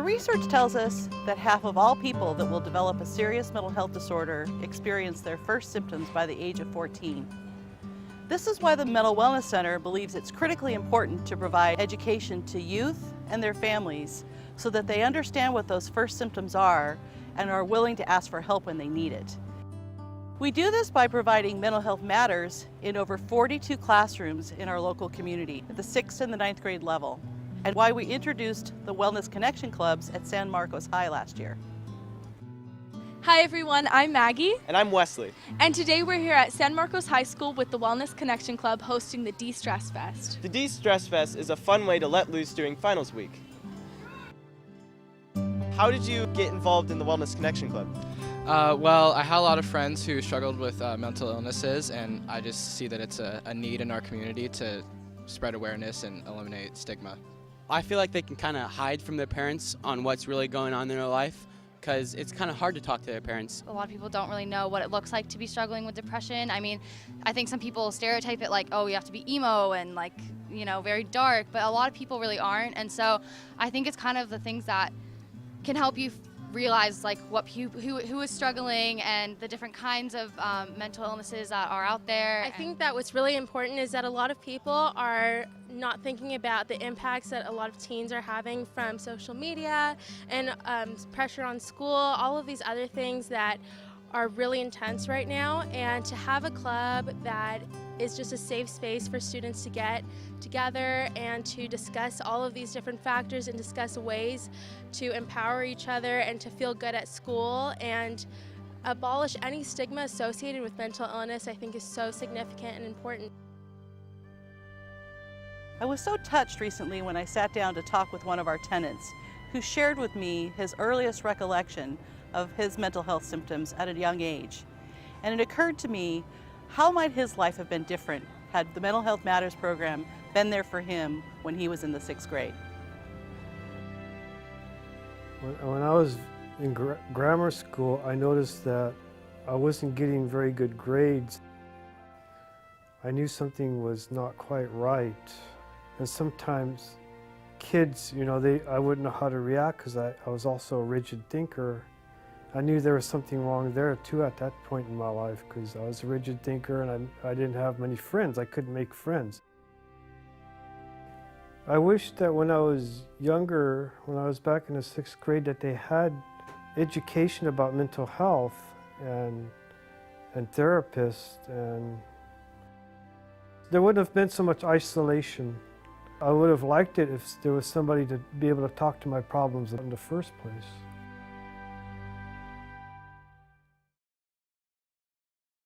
research tells us that half of all people that will develop a serious mental health disorder experience their first symptoms by the age of 14. This is why the Mental Wellness Center believes it's critically important to provide education to youth and their families so that they understand what those first symptoms are and are willing to ask for help when they need it. We do this by providing Mental Health Matters in over 42 classrooms in our local community at the 6th and the 9th grade level, and why we introduced the Wellness Connection Clubs at San Marcos High last year. Hi everyone, I'm Maggie. And I'm Wesley. And today we're here at San Marcos High School with the Wellness Connection Club hosting the De-Stress Fest. The De-Stress Fest is a fun way to let loose during finals week. How did you get involved in the Wellness Connection Club? Well, I had a lot of friends who struggled with mental illnesses, and I just see that it's a need in our community to spread awareness and eliminate stigma. I feel like they can kind of hide from their parents on what's really going on in their life, because it's kind of hard to talk to their parents. A lot of people don't really know what it looks like to be struggling with depression. I mean, I think some people stereotype it like, oh, you have to be emo and like, you know, very dark, but a lot of people really aren't. And so I think it's kind of the things that can help you realize like who is struggling and the different kinds of mental illnesses that are out there. I think that what's really important is that a lot of people are not thinking about the impacts that a lot of teens are having from social media and pressure on school, all of these other things that are really intense right now, and to have a club that is just a safe space for students to get together and to discuss all of these different factors and discuss ways to empower each other and to feel good at school and abolish any stigma associated with mental illness, I think is so significant and important. I was so touched recently when I sat down to talk with one of our tenants who shared with me his earliest recollection of his mental health symptoms at a young age. And it occurred to me, how might his life have been different had the Mental Health Matters program been there for him when he was in the 6th grade? When I was in grammar school, I noticed that I wasn't getting very good grades. I knew something was not quite right. And sometimes kids, you know, I wouldn't know how to react because I was also a rigid thinker. I knew there was something wrong there too at that point in my life because I was a rigid thinker and I didn't have many friends. I couldn't make friends. I wish that when I was younger, when I was back in the 6th grade, that they had education about mental health and therapists, and there wouldn't have been so much isolation. I would have liked it if there was somebody to be able to talk to my problems in the first place.